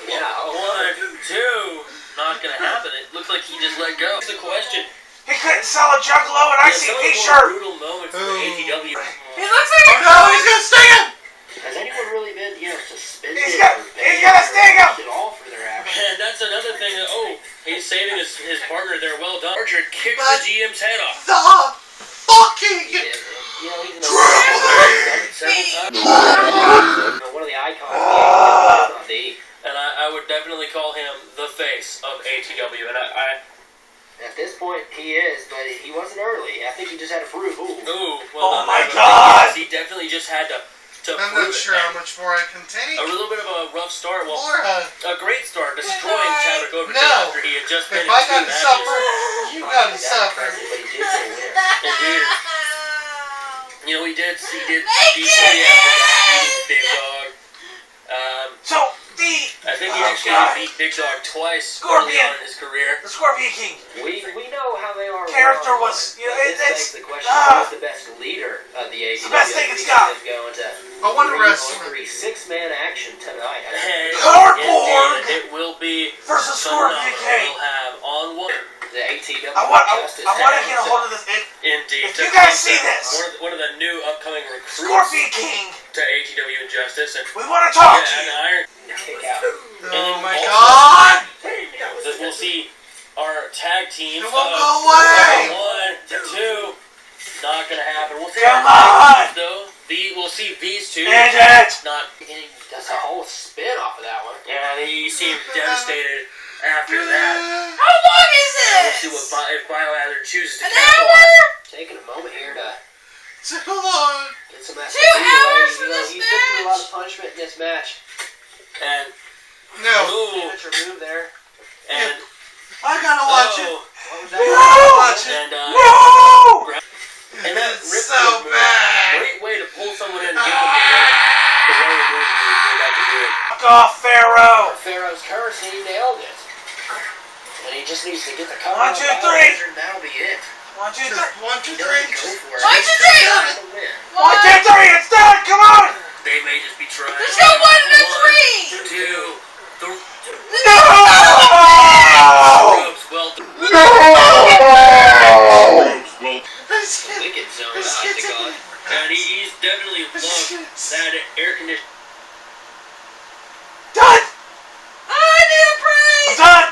Speaker 10: Yeah.
Speaker 4: One, two. Not gonna happen. It looks like he just let go. That's the question.
Speaker 2: He couldn't sell a Juggalo and ICP
Speaker 4: Some
Speaker 2: shirt.
Speaker 4: brutal moments for ATW.
Speaker 5: He looks like
Speaker 3: Oh no, he's gonna sting him!
Speaker 10: Has anyone really been, suspended
Speaker 2: He's gonna sting him!
Speaker 10: at all for their action?
Speaker 4: And that's another thing that, he's saving his partner there. Well done. Archer kicks the GM's head off.
Speaker 3: The fucking
Speaker 10: He's
Speaker 4: Several times.
Speaker 10: one of the icons of the
Speaker 4: And I would definitely call him the face of ATW. And
Speaker 10: At this point, he is, but he wasn't early. I think he just had to prove.
Speaker 2: Oh my God!
Speaker 4: He definitely just had to
Speaker 3: I'm
Speaker 4: prove
Speaker 3: not sure how much more I can take.
Speaker 4: A little bit of a rough start. Well,
Speaker 3: Laura,
Speaker 4: a great start, destroying Chadwick Overton
Speaker 3: No.
Speaker 4: after he had just been
Speaker 3: if
Speaker 4: in
Speaker 3: I
Speaker 4: 2
Speaker 3: gotta
Speaker 4: matches.
Speaker 3: suffer, you gotta suffer.
Speaker 10: But he did get a winner.
Speaker 4: Indeed. You know, he did decently after that, beating Big Dog.
Speaker 2: So,
Speaker 4: I think he actually beat Big Dog twice early on in his career.
Speaker 2: the Scorpion King.
Speaker 10: We know how they are.
Speaker 2: Character was,
Speaker 10: This begs
Speaker 2: it's
Speaker 10: the question: who's the best leader of the AEW?
Speaker 2: the best thing it's got.
Speaker 10: Going to
Speaker 3: I want to wrestle.
Speaker 10: 3 6-man action tonight.
Speaker 4: And
Speaker 2: Cardboard
Speaker 4: indeed, it will be
Speaker 2: versus Scorpion King.
Speaker 4: we'll have on one.
Speaker 10: The ATW
Speaker 2: I want
Speaker 10: Justice
Speaker 2: to get a hold of this.
Speaker 4: Indeed.
Speaker 2: If you guys see this,
Speaker 4: One of the new upcoming recruits
Speaker 2: Scorpion King,
Speaker 4: to ATW and Justice. And
Speaker 2: we want to talk to
Speaker 4: and
Speaker 2: you.
Speaker 4: Iron.
Speaker 10: kick out.
Speaker 3: Oh my
Speaker 4: also,
Speaker 3: God!
Speaker 4: We'll see our tag teams.
Speaker 3: It won't go away!
Speaker 4: 1, 2. Not gonna happen. We'll see
Speaker 2: Come
Speaker 4: our
Speaker 2: on!
Speaker 4: though. We'll see these two.
Speaker 2: End it!
Speaker 4: Not.
Speaker 10: That's a whole spin off of that one.
Speaker 4: And he seemed devastated after that.
Speaker 5: How long is
Speaker 4: We'll see
Speaker 5: this?
Speaker 4: if Biohazard chooses to
Speaker 5: An
Speaker 4: capitalize.
Speaker 5: hour?
Speaker 10: Taking a moment here to
Speaker 3: Too long.
Speaker 10: get some
Speaker 5: 2 hours for this
Speaker 10: He's been through a lot
Speaker 5: match?
Speaker 10: of punishment in this match.
Speaker 4: And
Speaker 3: No.
Speaker 10: Signature move there.
Speaker 4: and
Speaker 3: I gotta watch it.
Speaker 10: What was
Speaker 3: I
Speaker 10: that?
Speaker 3: gotta watch it.
Speaker 4: and
Speaker 2: No!
Speaker 4: and that
Speaker 3: It's
Speaker 4: rip
Speaker 3: so
Speaker 4: move,
Speaker 3: bad.
Speaker 4: great way to pull someone in and get them the way you're about to do it.
Speaker 2: Fuck off, Pharaoh!
Speaker 10: Pharaoh's curse, and he nailed it. And he just needs to get the cover.
Speaker 2: 1, 2, 3.
Speaker 10: And that'll be it.
Speaker 2: 1, 2, 3.
Speaker 3: Just 1, 2, 3.
Speaker 10: Go for it.
Speaker 5: 1, 2, 3.
Speaker 10: That's the win.
Speaker 2: 1, 2, 3. It's done. Come on!
Speaker 4: They may just be trying.
Speaker 5: Let's go 1 and 3.
Speaker 4: 2, 3.
Speaker 2: No!
Speaker 4: Ropes, well done.
Speaker 10: Wicked zone
Speaker 3: This
Speaker 10: out
Speaker 3: kid's
Speaker 10: to God.
Speaker 4: And he's definitely loved that air conditioning.
Speaker 2: Done!
Speaker 5: I need a
Speaker 2: I'm
Speaker 5: break.
Speaker 2: done!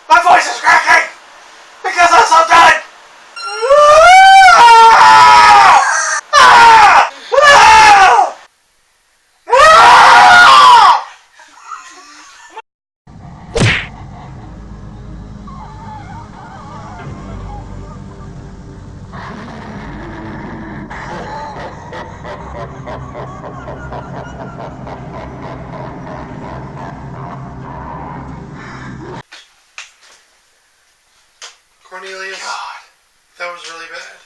Speaker 2: My voice is cracking! Because I'm so done! Ah! Ah! Ah! Ah!
Speaker 3: Cornelius,
Speaker 2: God.
Speaker 3: that was really bad.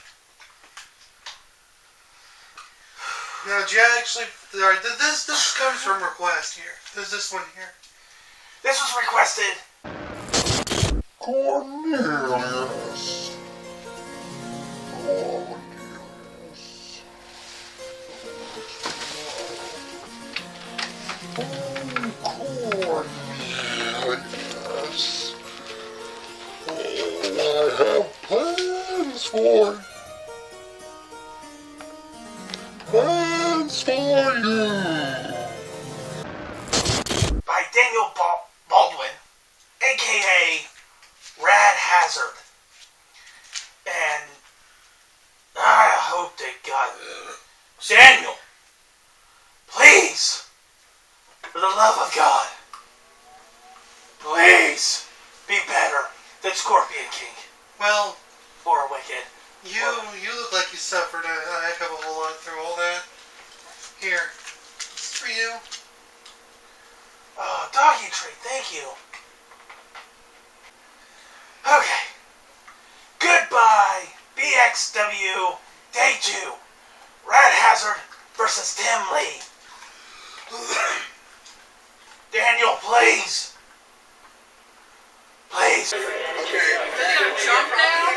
Speaker 3: Now, did you actually... Alright, this comes from request here. There's this one here.
Speaker 2: This was requested.
Speaker 1: Cornelius. Cornelius. I have plans for you.
Speaker 2: By Daniel Baldwin, a.k.a. Rad Hazard. And I hope to God... Daniel! Please! For the love of God! Please! Be better than Scorpion King.
Speaker 3: Well,
Speaker 2: Or Wicked.
Speaker 3: you look like you suffered a heck of a whole lot through all that. Here. This is for you.
Speaker 2: Oh, doggy treat, thank you. Okay. Goodbye, BXW Day 2. Rad Hazard versus Tim Lee. Daniel, please. Please.
Speaker 5: Is he gonna jump down?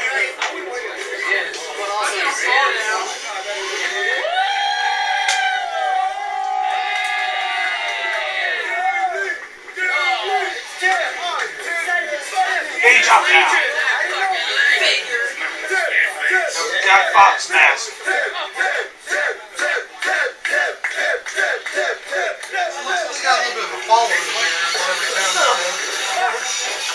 Speaker 10: Yeah.
Speaker 5: He's gonna fall down.
Speaker 2: He jumped down.
Speaker 5: Figure.
Speaker 2: Got Fox mask.
Speaker 3: Looks like we got a little bit of a following here in whatever town we're in.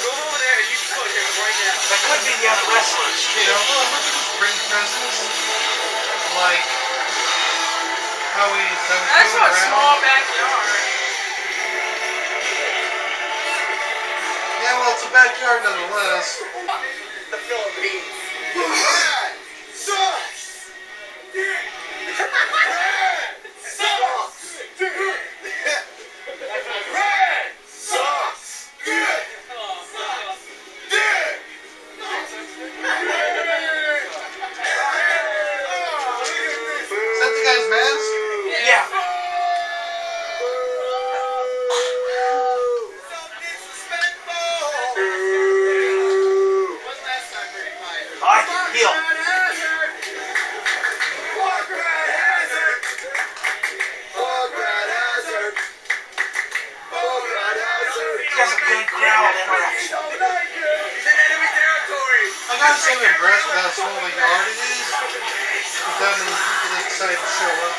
Speaker 4: Go over there and you can cook him right now.
Speaker 2: That could be the other wrestlers.
Speaker 3: You know, well, look at this ring presence. Like, how he's
Speaker 5: That's
Speaker 3: moving
Speaker 5: a small
Speaker 3: around.
Speaker 5: backyard.
Speaker 3: Yeah, well, it's a backyard nonetheless.
Speaker 10: The Philippines.
Speaker 3: Is that the guy's mask?
Speaker 2: Yeah. I can heal. He has a good crowd interaction.
Speaker 3: I got so impressed with how small the yard it is. With that many people that decided to show up.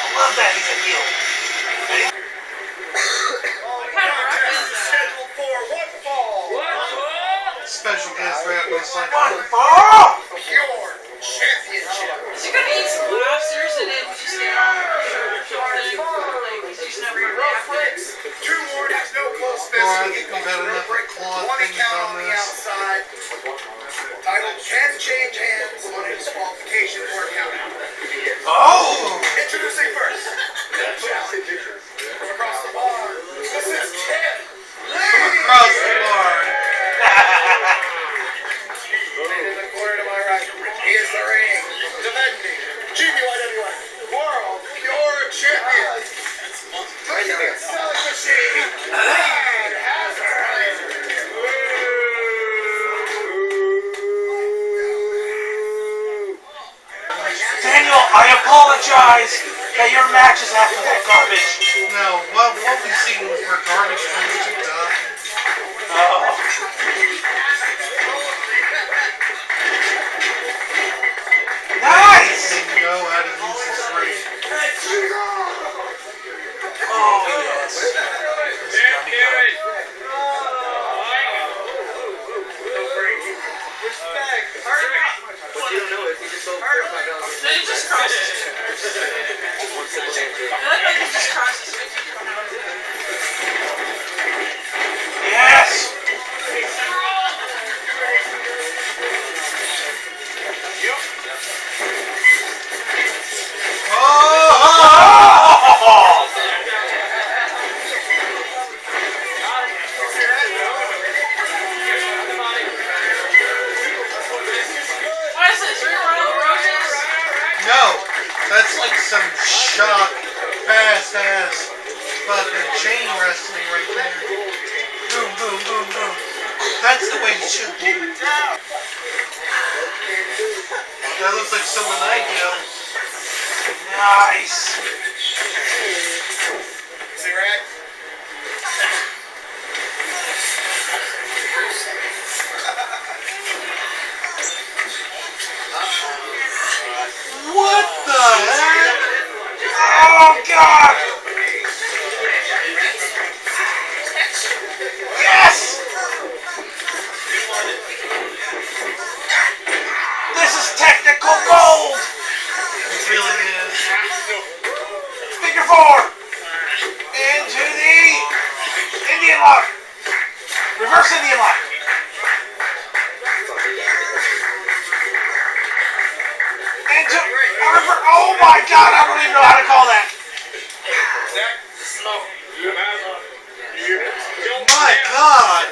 Speaker 2: I love that he's a heel.
Speaker 5: What kind of rep is that?
Speaker 3: Special guest rap most
Speaker 2: One
Speaker 3: likely.
Speaker 2: fall.
Speaker 5: Is he gonna eat some lobsters and then just get on the thing? Like, he's just never reacted.
Speaker 3: Or I think we've had enough cloth things on this.
Speaker 11: Title can change hands on a disqualification or count.
Speaker 2: Oh.
Speaker 11: Introducing first. From across the bar. This is Tim
Speaker 3: From across the bar.
Speaker 11: in the corner to my right. He is the ring. Defending GBYWF World Pure Champion. Selling machine. Rad Hazard.
Speaker 2: Daniel, I apologize that your matches after that garbage.
Speaker 3: No, what we've seen were garbage fans to die.
Speaker 2: Oh. Nice!
Speaker 3: They know how to use this ring.
Speaker 2: Oh, yes. This gummy bear.
Speaker 5: Did he just cross his fingers? I like how he just crossed his fingers coming out of it.
Speaker 2: Yes! Oh!
Speaker 5: What is this? Rerun of the Roses?
Speaker 3: No, that's like some shock, fast-ass fucking chain wrestling right there. Boom, boom, boom, boom. That's the way it should be. That looks like someone I know.
Speaker 2: Nice!
Speaker 11: See, Rad?
Speaker 3: What the heck?
Speaker 2: Oh, God! Yes! This is technical gold!
Speaker 3: It really is.
Speaker 2: Oh my god, I don't even know how to call that.
Speaker 3: My god!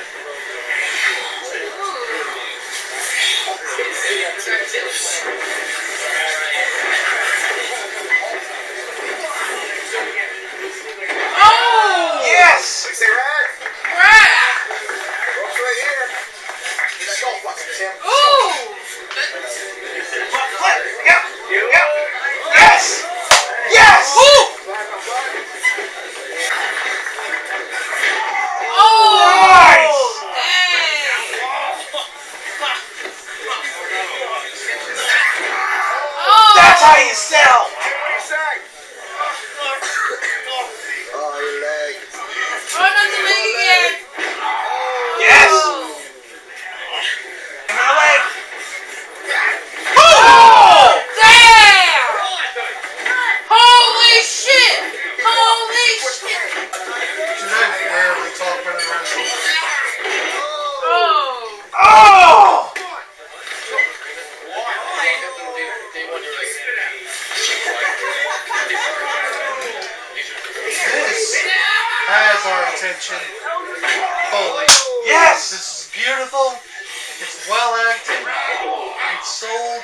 Speaker 5: Oh!
Speaker 2: Yes!
Speaker 11: Say Rad.
Speaker 5: Rad!
Speaker 11: Ropes right here. Let's go, fucking Tim.
Speaker 5: Ooh!
Speaker 2: Flip! Yep! Yep! Yes! Yes!
Speaker 5: Ooh! Oh!
Speaker 2: Nice!
Speaker 5: Oh!
Speaker 2: That's how you sell!
Speaker 11: Oh, your leg.
Speaker 5: Oh, not the leg again!
Speaker 2: Yes!
Speaker 5: Oh.
Speaker 2: Give me the leg!
Speaker 5: Oh!
Speaker 2: Oh!
Speaker 5: Damn! Holy shit! Holy shit!
Speaker 3: Dude, I rarely talk when I'm wrestling.
Speaker 5: Oh!
Speaker 2: Oh!
Speaker 3: This has our attention. Holy.
Speaker 2: Yes!
Speaker 3: This is beautiful. It's well acted. It's sold.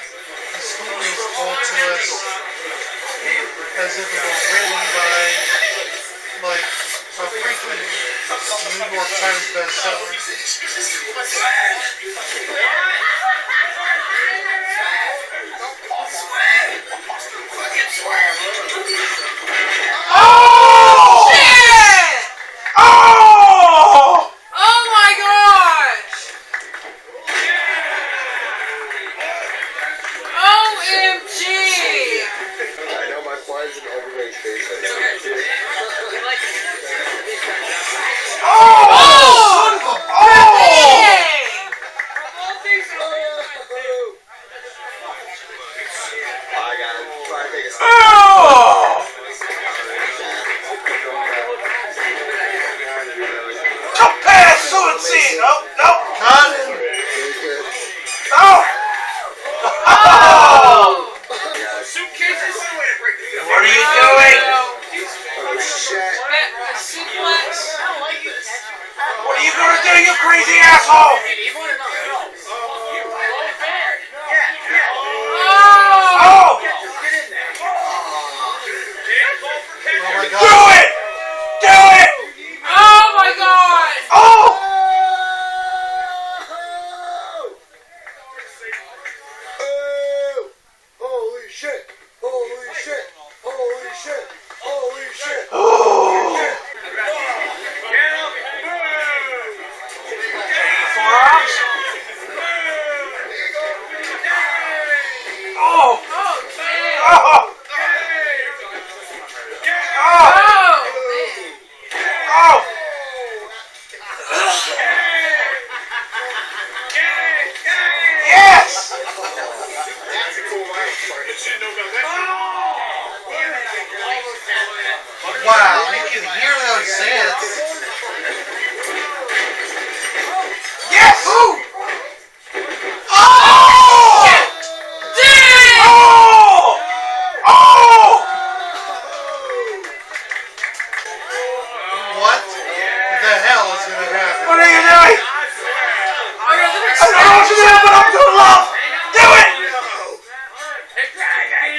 Speaker 3: The story is told to us as if it were written by, like, a freaking New York Times bestseller.
Speaker 2: Oh!
Speaker 5: Shit!
Speaker 2: Oh!
Speaker 5: Oh my gosh! OMG!
Speaker 11: I know my fly's an overweight face.
Speaker 2: Oh!
Speaker 5: Oh!
Speaker 2: Oh!
Speaker 5: Dang!
Speaker 11: I got it. Try to take a
Speaker 2: Oh! Compare suicide! Nope, nope.
Speaker 3: Cut!
Speaker 2: Oh! Oh!
Speaker 11: Suitcases?
Speaker 2: What are you doing?
Speaker 11: Oh, shit.
Speaker 5: A suplex.
Speaker 2: What are you gonna do, you crazy asshole?
Speaker 5: Oh!
Speaker 2: Oh!
Speaker 3: Oh my
Speaker 2: Do
Speaker 3: god.
Speaker 2: it! Do it!
Speaker 5: Oh my god!
Speaker 2: Oh!
Speaker 11: Oh! Holy shit! Holy shit! Holy shit! Holy shit!
Speaker 2: Oh! Forearms? Oh!
Speaker 5: Oh, damn!
Speaker 2: Oh! Oh!
Speaker 5: Oh, man.
Speaker 2: Oh! Yes!
Speaker 11: That's a cool
Speaker 3: Wow, you can hear those sets.
Speaker 2: Yes! Oh! Oh!
Speaker 5: Damn!
Speaker 2: Oh! Oh!
Speaker 3: What the hell is gonna happen?
Speaker 2: What are you doing?
Speaker 5: Oh, you're the
Speaker 2: I don't know what you're doing, but I'm doing love! Do it!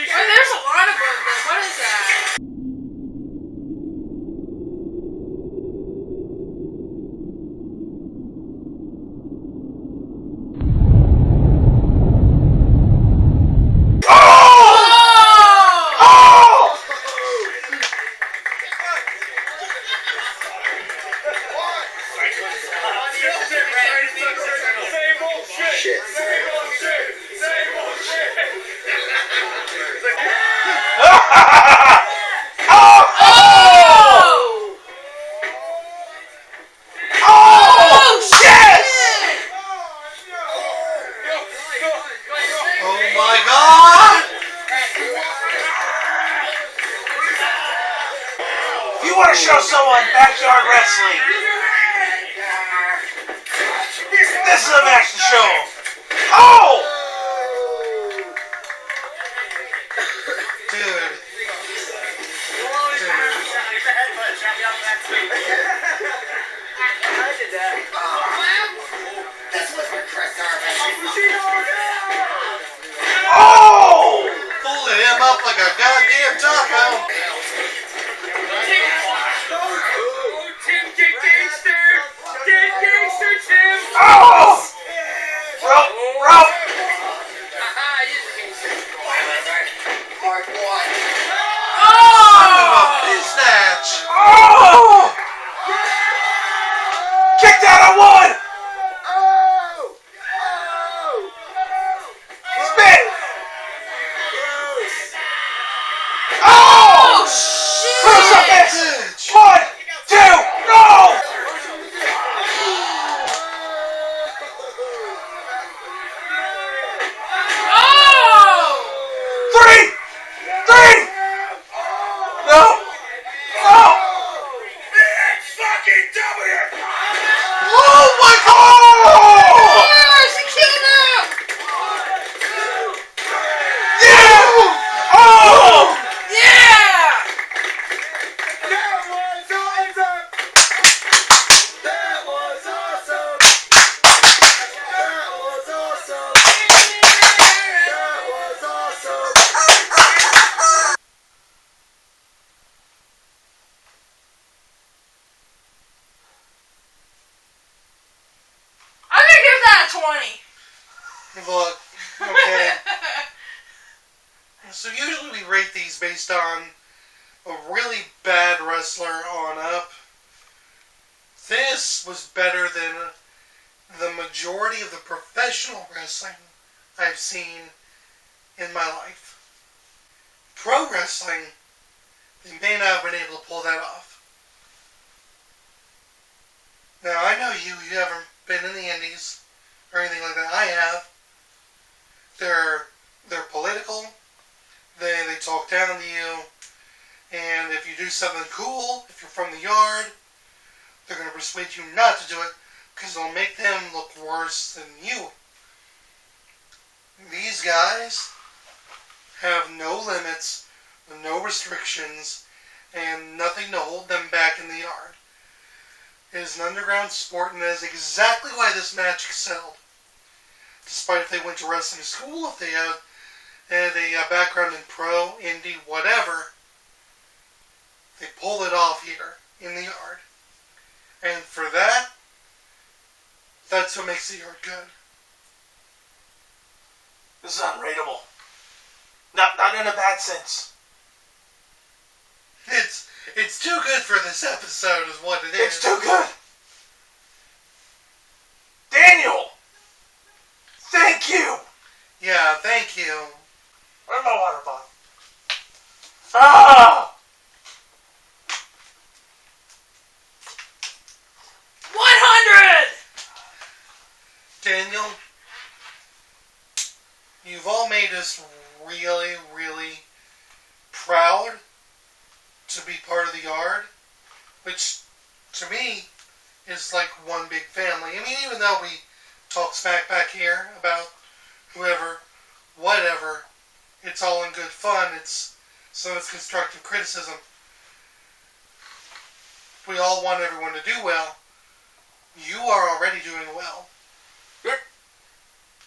Speaker 5: Wait, there's a lot of them. What is that?
Speaker 2: Oh!
Speaker 5: Oh!
Speaker 2: Oh!
Speaker 11: shit.
Speaker 5: Oh!
Speaker 2: Oh! Yes!
Speaker 3: Oh my god!
Speaker 2: If you want to show someone backyard wrestling, this is a match to show 'em. Oh!
Speaker 3: Dude, like a goddamn taco.
Speaker 8: Tim, get gangster! Get gangster, Tim!
Speaker 2: Oh! Rope!
Speaker 8: Haha, he's a gangster.
Speaker 10: Mark 1.
Speaker 3: Snatch.
Speaker 2: Oh! Kicked out at 1! Spin! Oh! Crucifix! 1, 2, go! Three! No! Oh my God!
Speaker 5: Yes, he killed him!
Speaker 2: Yeah! Oh!
Speaker 5: Yeah! I'm gonna give that a 20.
Speaker 3: Look, okay. So usually we rate these based on a really bad wrestler on up. This was better than the majority of the professional wrestling I've seen in my life. Pro wrestling, they may not have been able to pull that off. Now, I know you haven't been in the indies or anything like that. I have. They're political. They talk down to you. And if you do something cool, if you're from the yard, they're going to persuade you not to do it because it'll make them look worse than you. These guys have no limits, no restrictions, and nothing to hold them back in the yard. It is an underground sport, and that is exactly why this match excelled. Despite if they went to wrestling school, if they had a background in pro, indie, whatever, they pull it off here in the yard. And for that, that's what makes the yard good.
Speaker 2: This is unrateable. Not in a bad sense.
Speaker 3: It's too good for this episode is what it is.
Speaker 2: It's too good. Daniel! Thank you!
Speaker 3: Yeah, thank you.
Speaker 2: Where's my water bottle? Ah!
Speaker 5: 100!
Speaker 3: Daniel, you've all made us really, really proud to be part of the yard, which to me is like one big family. I mean, even though we talk smack back here about whoever, whatever, it's all in good fun. It's constructive criticism. We all want everyone to do well. You are already doing well.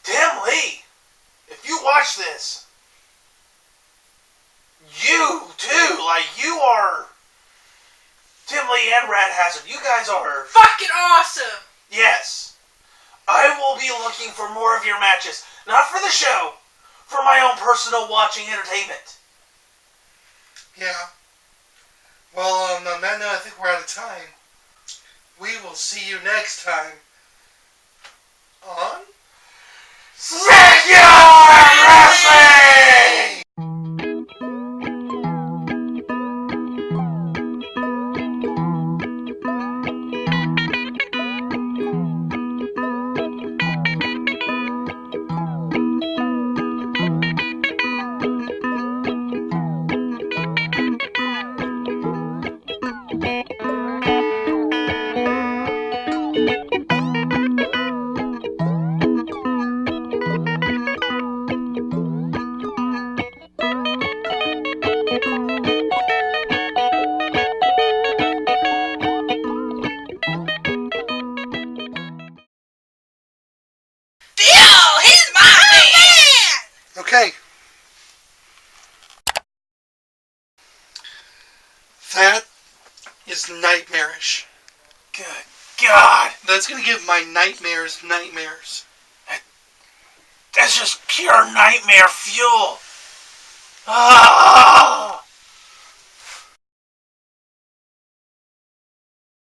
Speaker 2: Tim Lee, if you watch this, you too, you are Tim Lee and Rad Hazard. You guys are
Speaker 5: fucking awesome.
Speaker 2: Yes. I will be looking for more of your matches. Not for the show, for my own personal watching entertainment.
Speaker 3: Yeah. Well, on that note, I think we're out of time. We will see you next time on
Speaker 2: Smackyard Wrestling!
Speaker 3: That is nightmarish.
Speaker 2: Good God.
Speaker 3: That's gonna give my nightmares nightmares.
Speaker 2: That's just pure nightmare fuel. Ah!